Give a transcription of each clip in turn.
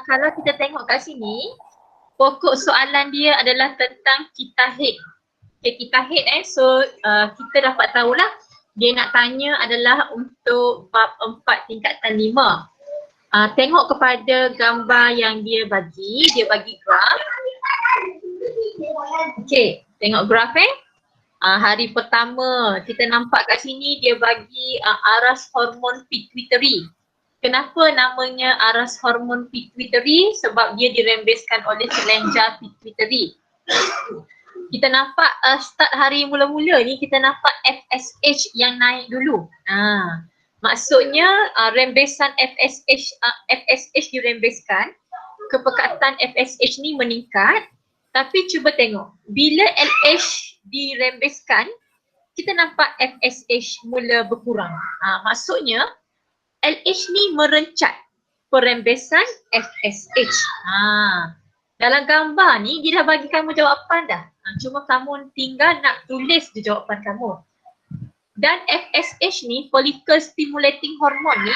kalau kita tengok kat sini, pokok soalan dia adalah tentang kitahid. Okay, kitahid so kita dapat tahulah dia nak tanya adalah untuk bab 4 tingkatan 5. Tengok kepada gambar yang dia bagi graf. Okay, tengok graf hari pertama kita nampak kat sini dia bagi aras hormon pituitary. Kenapa namanya aras hormon pituitary? Sebab dia dirembeskan oleh kelenjar pituitary. Kita nampak start hari mula-mula ni kita nampak FSH yang naik dulu. Maksudnya rembesan FSH dirembeskan, kepekatan FSH ni meningkat. Tapi cuba tengok, bila LH dirembeskan, kita nampak FSH mula berkurang. Maksudnya LH ni merencat perembesan FSH. Dalam gambar ni dia dah bagi kamu jawapan dah. Cuma kamu tinggal nak tulis je jawapan kamu. Dan FSH ni, follicle stimulating hormone ni,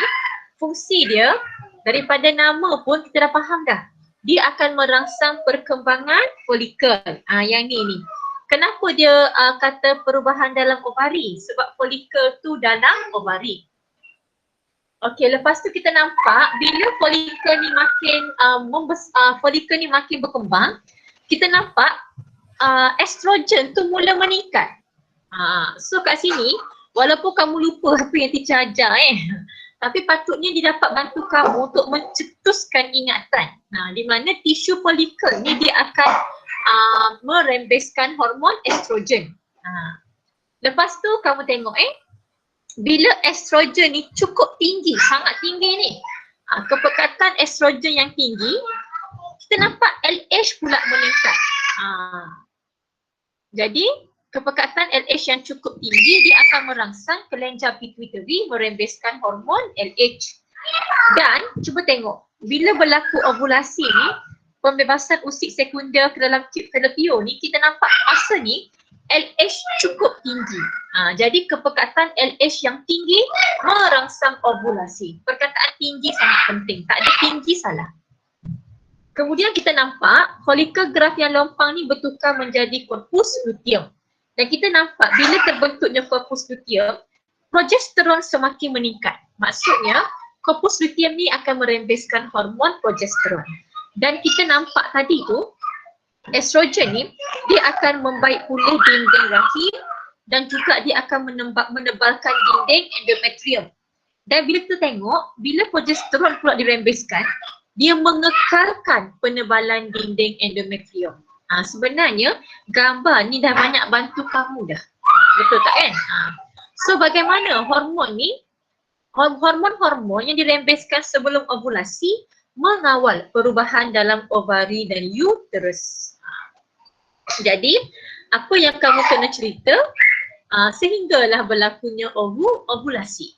fungsi dia daripada nama pun kita dah faham dah. Dia akan merangsang perkembangan folikel. Yang ni. Kenapa dia kata perubahan dalam ovari? Sebab folikel tu dalam ovari. Okey, lepas tu kita nampak bila folikel ni makin berkembang, kita nampak estrogen tu mula meningkat. So kat sini, walaupun kamu lupa apa yang teacher ajar tapi patutnya dia dapat bantu kamu untuk mencetuskan ingatan. Di mana tisu folikel ni dia akan merembeskan hormon estrogen. Lepas tu kamu tengok bila estrogen ni cukup tinggi, sangat tinggi ni. Kepekatan estrogen yang tinggi, kita nampak LH pula meningkat. Jadi kepekatan LH yang cukup tinggi dia akan merangsang kelenjar pituitary merembeskan hormon LH. Dan cuba tengok, bila berlaku ovulasi ni, pembebasan usik sekunder ke dalam tube fallopian ni, kita nampak masa ni LH cukup tinggi. Jadi kepekatan LH yang tinggi merangsang ovulasi. Perkataan tinggi sangat penting, tak ada tinggi salah. Kemudian kita nampak folikel graf yang lompang ni bertukar menjadi corpus luteum. Dan kita nampak bila terbentuknya corpus luteum, progesteron semakin meningkat. Maksudnya corpus luteum ni akan merembeskan hormon progesteron. Dan kita nampak tadi tu, estrogen ni dia akan membaik pulih dinding rahim dan juga dia akan menebalkan dinding endometrium. Dan bila kita tengok, bila progesteron pula dirembeskan, dia mengekalkan penebalan dinding endometrium. Sebenarnya gambar ni dah banyak bantu kamu dah. Betul tak kan? So bagaimana hormon ni, hormon-hormon yang dirembeskan sebelum ovulasi mengawal perubahan dalam ovari dan uterus. Jadi apa yang kamu kena cerita sehinggalah berlakunya ovulasi.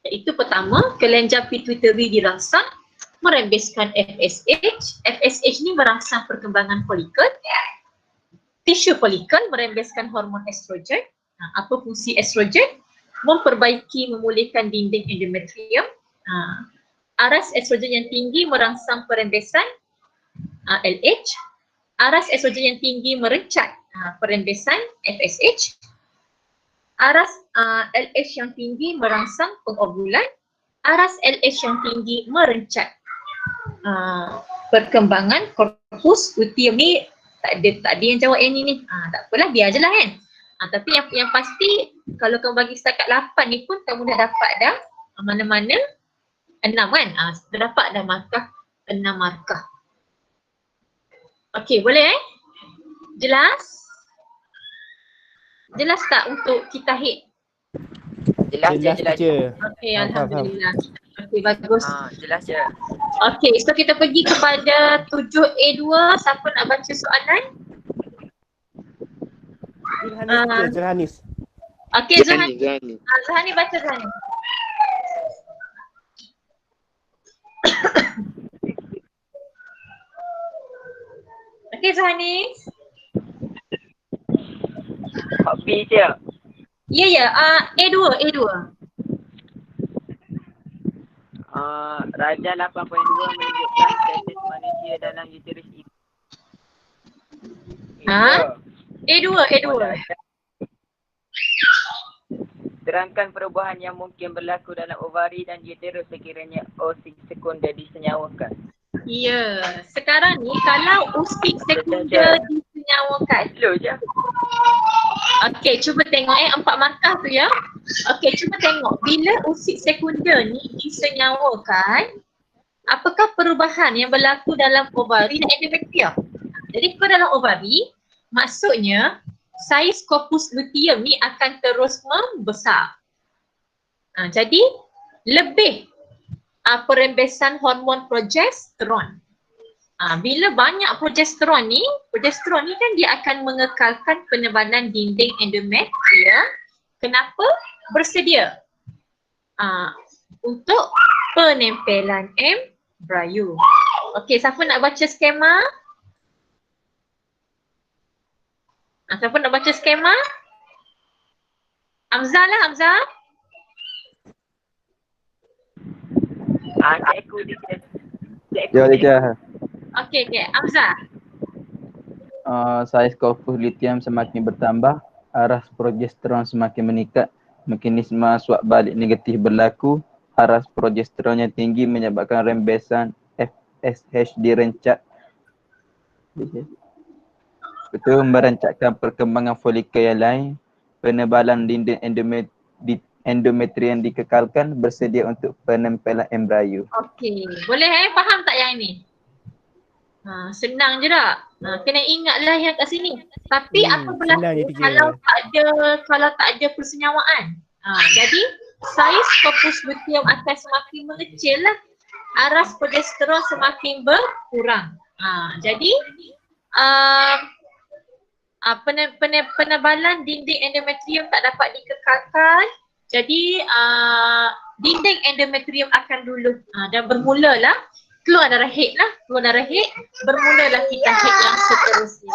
Iaitu pertama, kelenjar pituitary dirangsang merembeskan FSH. FSH ni merangsang perkembangan folikel. Tisu folikel merembeskan hormon estrogen. Apa fungsi estrogen? Memperbaiki, memulihkan dinding endometrium. Aras estrogen yang tinggi merangsang perembesan LH. Aras estrogen yang tinggi merencat perembesan FSH. Aras LH yang tinggi merangsang pengovulan. Aras LH yang tinggi merencat perkembangan corpus luteum ni. Tak ada yang jawab yang ni. Tak apalah, biar je lah kan. Tapi yang pasti kalau kamu bagi setakat 8 ni pun kamu dah dapat dah mana-mana 6 kan. Dah dapat dah markah 6 markah. Okey, boleh Jelas? Jelas tak untuk kita hit? Jelas je. Okey, alhamdulillah. Okey, bagus. Jelas je. Okey, so kita pergi kepada 7A2. Siapa nak baca soalan? Zurhanis. Okey, Zurhani. Zurhani baca Zurhani. Okey, Zurhani. B je. Ya, A2. Raja 8.2 menunjukkan fetus manusia dalam uterus ibu. Ha? A2. Terangkan perubahan yang mungkin berlaku dalam ovari dan uterus sekiranya oosit sekunder disenyawakan. Ya, sekarang ni kalau oosit sekunder disenyawakan. Slow je. Okey, cuba tengok 4 markah tu ya. Okey, cuba tengok bila oosit sekunder ni disenyawakan, apakah perubahan yang berlaku dalam ovari dan endometrium? Jadi kalau dalam ovari, maksudnya saiz corpus luteum ni akan terus membesar. Jadi lebih perembesan hormon progesteron. Bila banyak progesteron ni kan dia akan mengekalkan penebalan dinding endometrium. Kenapa? Bersedia untuk penempelan embrio. Okey, siapa nak baca skema? Siapa nak baca skema? Hamzah lah, Hamzah. Cikgu dia. Ya, Dika. Okey, Hamzah. Saiz corpus luteum semakin bertambah, aras progesteron semakin meningkat, mekanisme suap balik negatif berlaku, aras progesteron yang tinggi menyebabkan rembesan FSH direncak. Betul, merancakkan perkembangan folikel yang lain, penebalan dinding endometrium dikekalkan, bersedia untuk penempelan embrio. Okey, boleh faham tak yang ini? Senang je tak? Kena ingatlah yang kat sini. Tapi apa senang je, berlaku teacher. kalau tak ada persenyawaan? Jadi saiz corpus luteum akan semakin mengecil lah. Aras progesteron semakin berkurang. Jadi penebalan dinding endometrium tak dapat dikekalkan. Jadi dinding endometrium akan luluh dan bermulalah keluar darah head, bermulalah kita head yang seterusnya.